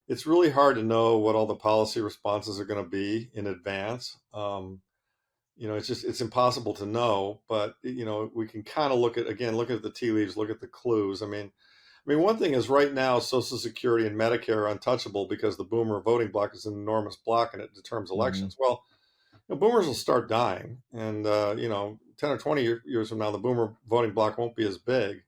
it's really hard to know what all the policy responses are going to be in advance. It's impossible to know, but we can kind of look at the tea leaves, look at the clues. I mean, one thing is right now, Social Security and Medicare are untouchable because the boomer voting block is an enormous block and it determines Hmm. elections. Well, boomers will start dying, and 10 or 20 years from now, the boomer voting block won't be as big,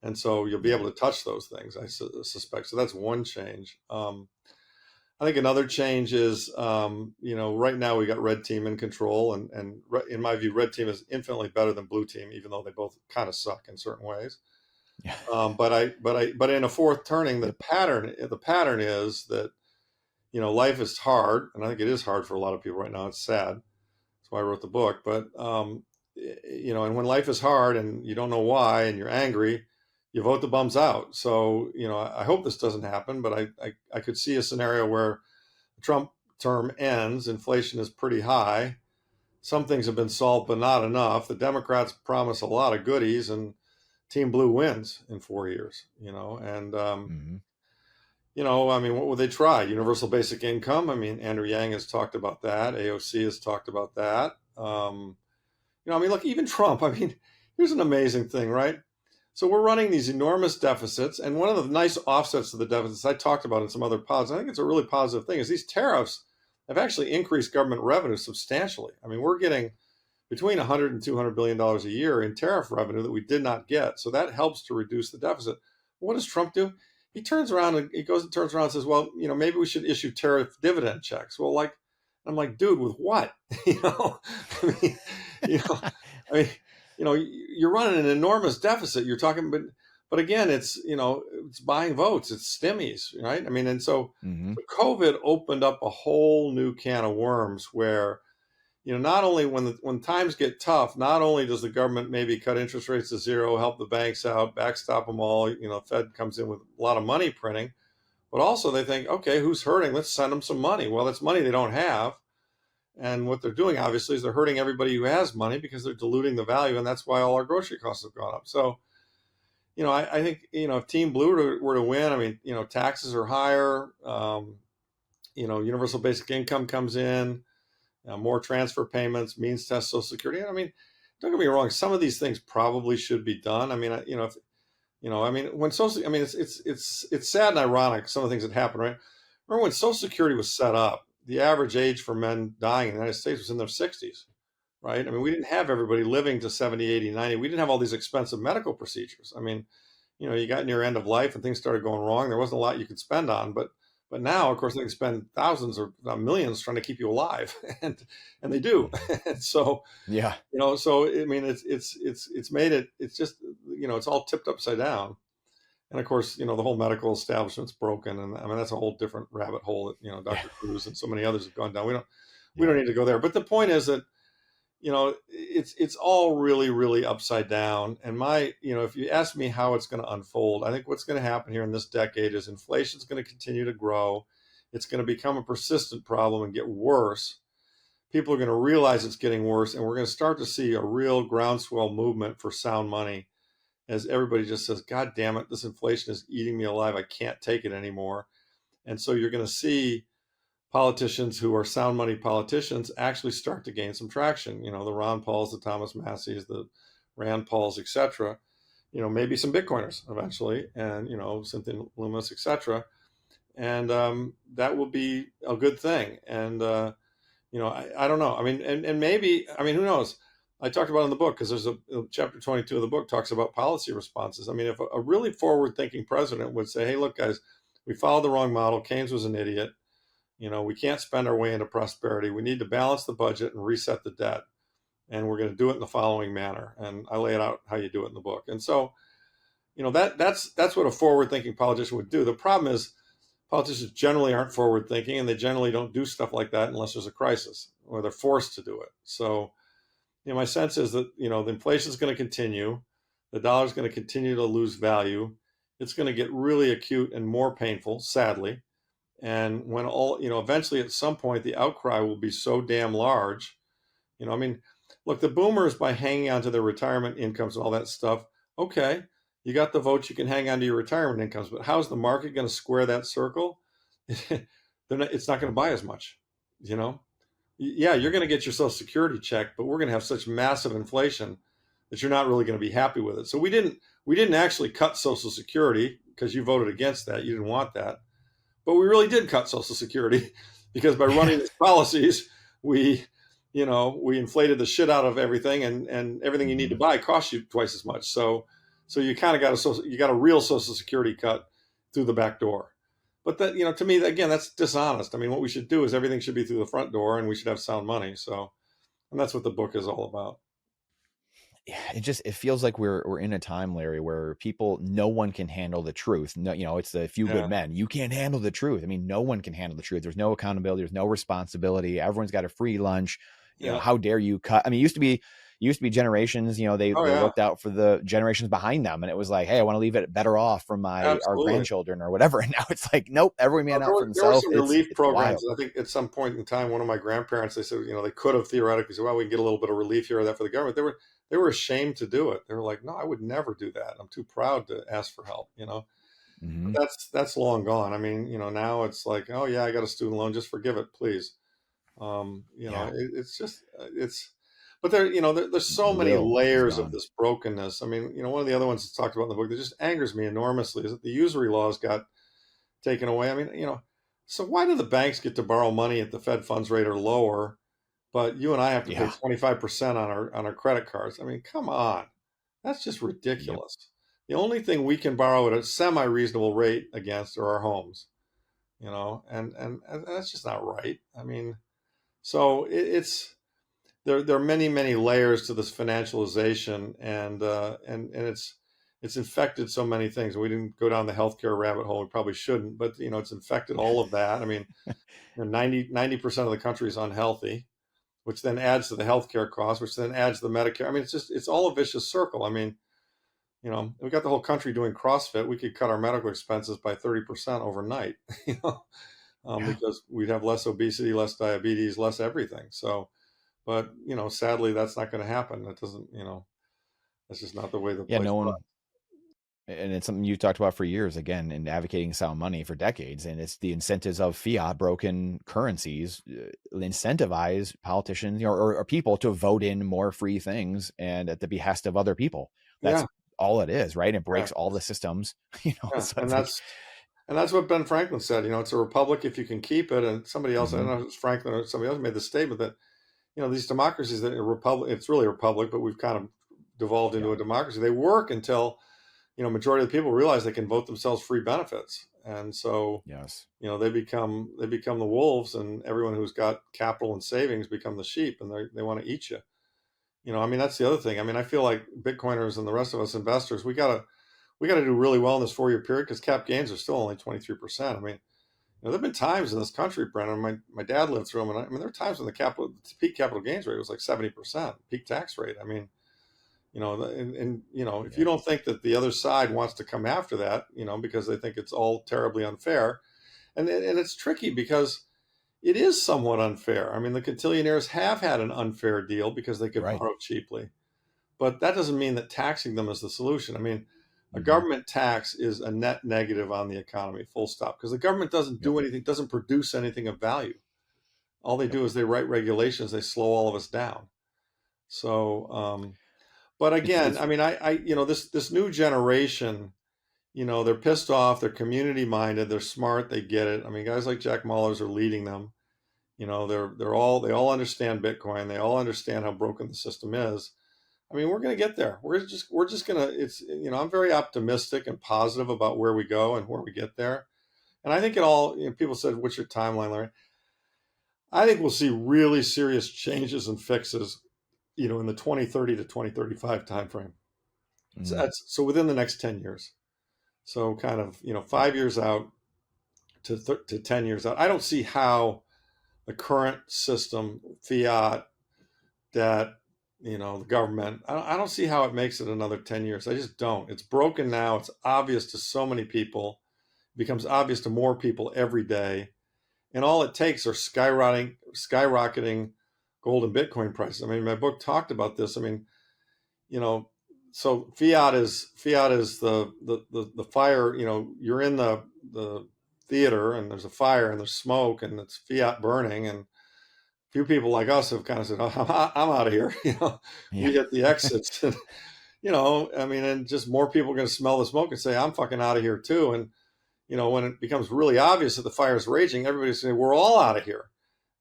and so you'll be Yeah. able to touch those things. I suspect. So that's one change. I think another change is, right now we got red team in control, and in my view, red team is infinitely better than blue team, even though they both kind of suck in certain ways. Yeah. But in a fourth turning, the pattern is that life is hard, and I think it is hard for a lot of people right now. It's sad. That's why I wrote the book. But and when life is hard and you don't know why, and you're angry, you vote the bums out. So I hope this doesn't happen, but I could see a scenario where the Trump term ends, inflation is pretty high. Some things have been solved, but not enough. The Democrats promise a lot of goodies, and Team Blue wins in 4 years. And Hmm. I mean, what would they try? Universal basic income. I mean, Andrew Yang has talked about that. AOC has talked about that. I mean, look, even Trump. I mean, here's an amazing thing, right? So we're running these enormous deficits, and one of the nice offsets to the deficits I talked about in some other pods, I think it's a really positive thing, is these tariffs have actually increased government revenue substantially. I mean, we're getting between 100 and 200 billion dollars a year in tariff revenue that we did not get. So that helps to reduce the deficit. What does Trump do? He turns around and says, well, maybe we should issue tariff dividend checks. Well, like, I'm like, dude, with what? I mean, you know, I mean, you're running an enormous deficit. You're talking, but again, it's buying votes. It's stimmies, right? I mean, and Hmm. so COVID opened up a whole new can of worms where not only when times get tough, not only does the government maybe cut interest rates to zero, help the banks out, backstop them all, Fed comes in with a lot of money printing, but also they think, okay, who's hurting? Let's send them some money. Well, it's money they don't have. And what they're doing, obviously, is they're hurting everybody who has money because they're diluting the value. And that's why all our grocery costs have gone up. So, I think, if Team Blue were to win, I mean, taxes are higher. Universal basic income comes in, more transfer payments, means test Social Security. I mean, don't get me wrong. Some of these things probably should be done. I mean, if I mean, when social, I mean, it's sad and ironic some of the things that happen, right? Remember when Social Security was set up, the average age for men dying in the United States was in their 60s, right? I mean, we didn't have everybody living to 70, 80, 90. We didn't have all these expensive medical procedures. I mean, you got near end of life and things started going wrong. There wasn't a lot you could spend on, but now, of course, they can spend thousands or millions trying to keep you alive, and they do. Hmm. And so, Yeah. so I mean, it's made it. It's just it's all tipped upside down. And of course, the whole medical establishment's broken, and I mean that's a whole different rabbit hole that Yeah. Dr. Cruz and so many others have gone down. We don't Yeah. need to go there. But the point is that it's all really, really upside down. And if you ask me how it's going to unfold, I think what's going to happen here in this decade is inflation's going to continue to grow. It's going to become a persistent problem and get worse. People are going to realize it's getting worse, and we're going to start to see a real groundswell movement for sound money as everybody just says, God damn it, this inflation is eating me alive. I can't take it anymore. And so you're going to see politicians who are sound money politicians actually start to gain some traction. The Ron Pauls, the Thomas Masseys, the Rand Pauls, etc. Maybe some Bitcoiners eventually, and Cynthia Loomis, etc. And that will be a good thing. And I don't know. I mean, and maybe, I mean, who knows? I talked about it in the book because there's a chapter 22 of the book talks about policy responses. I mean, if a really forward-thinking president would say, "Hey, look, guys, we followed the wrong model. Keynes was an idiot. We can't spend our way into prosperity. We need to balance the budget and reset the debt. And we're going to do it in the following manner." And I lay it out how you do it in the book. And so, that's what a forward-thinking politician would do. The problem is politicians generally aren't forward-thinking, and they generally don't do stuff like that unless there's a crisis or they're forced to do it. So, my sense is that the inflation is going to continue, the dollar is going to continue to lose value. It's going to get really acute and more painful, sadly. And when eventually at some point the outcry will be so damn large. I mean, look, the boomers, by hanging on to their retirement incomes and all that stuff, okay, you got the votes, you can hang on to your retirement incomes, but how's the market going to square that circle? it's not going to buy as much. You know, yeah, you're going to get your Social Security check, but we're going to have such massive inflation that you're not really going to be happy with it. So we didn't actually cut Social Security because you voted against that. You didn't want that, but we really did cut Social Security because by running Yeah. these policies, we we inflated the shit out of everything, and everything you need to Hmm. buy costs you twice as much. So you kind of got a real Social Security cut through the back door. But that, to me, again, that's dishonest. I mean, what we should do is everything should be through the front door, and we should have sound money. So, and that's what the book is all about. Yeah, it feels like we're in a time, Larry, where people, no one can handle the truth. No, it's the few good Yeah, men. You can't handle the truth. I mean, no one can handle the truth. There's no accountability. There's no responsibility. Everyone's got a free lunch. yeah. How dare you cut? I mean, it used to be generations. They Oh they yeah, looked out for the generations behind them, and it was like, hey, I want to leave it better off for our absolutely. grandchildren or whatever. And now it's like, nope, every man There out for were there were himself. some It's relief it's programs. wild. I think at some point in time, one of my grandparents, they said, they could have theoretically said, well, we can get a little bit of relief here or that for the government. They were ashamed to do it. They were like, no, I would never do that. I'm too proud to ask for help. But Hmm. that's long gone. I mean, now it's like, oh yeah, I got a student loan, just forgive it, please. Yeah, It's just but there's so the many will is layers of gone. this brokenness. I mean, one of the other ones that's talked about in the book that just angers me enormously is that the usury laws got taken away. I mean, so why do the banks get to borrow money at the Fed funds rate or lower, but you and I have to pay Yeah. 25% on our credit cards? I mean, come on. That's just Yep. ridiculous. The only thing we can borrow at a semi-reasonable rate against are our homes, and that's just not right. I mean, so it's there are many many layers to this financialization, and it's infected so many things. We didn't go down the healthcare rabbit hole. We probably shouldn't, but it's infected all of that. I mean, 90% of the country is unhealthy, which then adds to the healthcare cost, which then adds to the Medicare. I mean, it's all a vicious circle. I mean, we got the whole country doing CrossFit. We could cut our medical expenses by 30% overnight, Yeah. because we'd have less obesity, less diabetes, less everything. So, but sadly, that's not going to happen. That doesn't, that's just not the way the Yeah. place No runs. one. And it's something you talked about for years, again, in advocating sound money for decades. And it's the incentives of fiat broken currencies incentivize politicians, or people to vote in more free things and at the behest of other people. That's Yeah, all it is, right? It yeah, breaks all the systems. yeah, So and it's like, that's what Ben Franklin said. It's a republic if you can keep it. And somebody else, I don't mhm, know if it was Franklin or somebody else, made the statement that these democracies that are republic, it's really a republic, but we've kind of devolved into yeah, a democracy. They work until majority of the people realize they can vote themselves free benefits, and so yes, they become the wolves, and everyone who's got capital and savings become the sheep, and they want to eat you. I mean, that's the other thing. I mean, I feel like Bitcoiners and the rest of us investors, we gotta do really well in this 4 year period because cap gains are still only 23%. I mean, there've been times in this country, Brennan. My dad lived through them, and I mean, there were times when the peak capital gains rate was like 70%, peak tax rate. I mean, if you yeah, don't think that the other side wants to come after that, because they think it's all terribly unfair, and it's tricky because it is somewhat unfair. I mean, the cotillionaires have had an unfair deal because they could right. borrow cheaply, but that doesn't mean that taxing them is the solution. I mean, a Hmm. government tax is a net negative on the economy, full stop, because the government doesn't Yep, do anything, doesn't produce anything of value. All they yep. do is they write regulations, they slow all of us down. So, but It's again, it's I mean, this new generation, they're pissed off, they're community minded, they're smart, they get it. I mean, guys like Jack Mullers are leading them. They all understand Bitcoin, they all understand how broken the system is. I mean, we're going to get there. We're just going to, I'm very optimistic and positive about where we go and where we get there. And I think it all, people said, what's your timeline, Larry? I think we'll see really serious changes and fixes, in the 2030 to 2035 timeframe. mm, So within the next 10 years. So kind of, 5 years out to 10 years out. I don't see how the current system, fiat, debt, the government, I don't see how it makes it another 10 years. I just don't. It's broken now. It's obvious to so many people. It becomes obvious to more people every day. And all it takes are skyrocketing gold and Bitcoin prices. I mean, my book talked about this. I mean, you know, so fiat is the fire. You're in the theater and there's a fire and there's smoke and it's Fiat burning, and a few people like us have kind of said, "Oh, I'm out of here." Yeah. We hit the exits, and I mean, and just more people are going to smell the smoke and say, "I'm fucking out of here too." And when it becomes really obvious that the fire is raging, everybody's saying, "We're all out of here."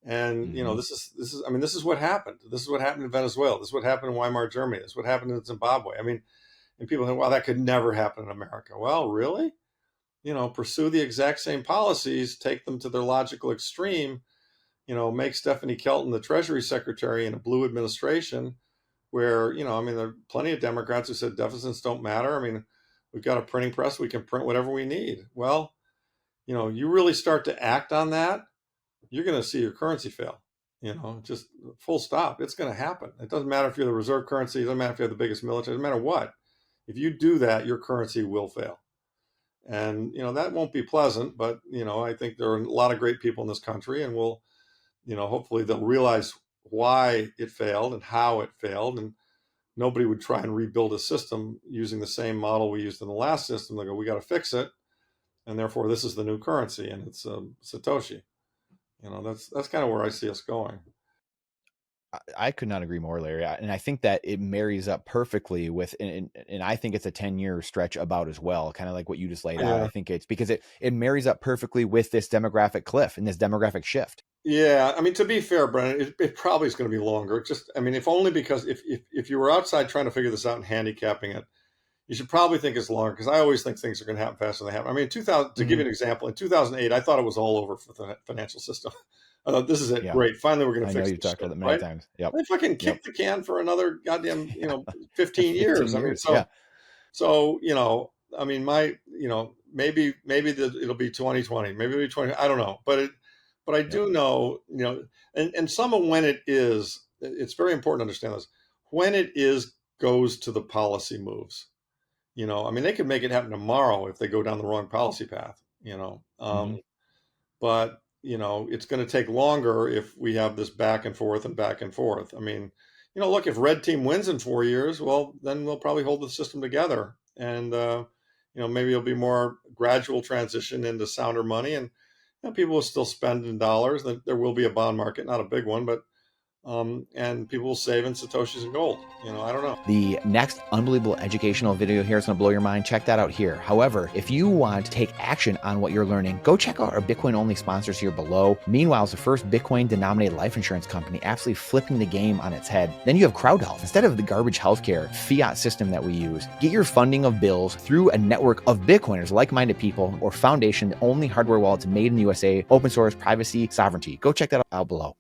And Mhm. this is I mean, this is what happened. This is what happened in Venezuela. This is what happened in Weimar Germany. This is what happened in Zimbabwe. I mean, and people think, "Well, that could never happen in America." Well, really? Pursue the exact same policies, take them to their logical extreme. Make Stephanie Kelton the Treasury Secretary in a blue administration, where I mean, there are plenty of Democrats who said deficits don't matter. I mean, we've got a printing press; we can print whatever we need. Well, you really start to act on that, you're going to see your currency fail. Just full stop. It's going to happen. It doesn't matter if you're the reserve currency. It doesn't matter if you have the biggest military. It doesn't matter what. If you do that, your currency will fail. And that won't be pleasant. But I think there are a lot of great people in this country, and hopefully they'll realize why it failed and how it failed. And nobody would try and rebuild a system using the same model we used in the last system. They go, we got to fix it, and therefore this is the new currency, and it's Satoshi. That's kind of where I see us going. I could not agree more, Larry. And I think that it marries up perfectly with, and I think it's a 10-year stretch about as well, kind of like what you just laid out. Yeah. I think it's because it marries up perfectly with this demographic cliff and this demographic shift. Yeah, I mean, to be fair, Brennan, it probably is going to be longer. Just, I mean, if only because if you were outside trying to figure this out and handicapping it, you should probably think it's longer, because I always think things are going to happen faster than they happen. I mean, 2000, to give you Mhm. an example, in 2008, I thought it was all over for the financial system. I thought, this is it, Yeah. great. Finally, we're going to I know fix you've this talked shit, about that many right? times. Yep. They fucking Yep. kicked the can for another goddamn, Yeah. 15 15 years. I mean, years. Yeah. so I mean, maybe it'll be 2020, maybe it'll be 20. I don't know, but I Yep. do know, and some of when it is, it's very important to understand this. When it is goes to the policy moves. I mean, they could make it happen tomorrow if they go down the wrong policy path. Mhm. But it's going to take longer if we have this back and forth and back and forth. I mean, look, if red team wins in 4 years, well, then we'll probably hold the system together, and maybe it'll be more gradual transition into sounder money, and people will still spend in dollars. There will be a bond market, not a big one, but and people will save in satoshis and gold. I don't know. The next unbelievable educational video here is going to blow your mind. Check that out here. However, if you want to take action on what you're learning, go check out our Bitcoin only sponsors here below. Meanwhile, it's the first Bitcoin denominated life insurance company absolutely flipping the game on its head. Then you have Crowd Health. Instead of the garbage healthcare fiat system that we use, get your funding of bills through a network of Bitcoiners, like-minded people, or foundation, the only hardware wallets made in the USA, open source, privacy, sovereignty. Go check that out below.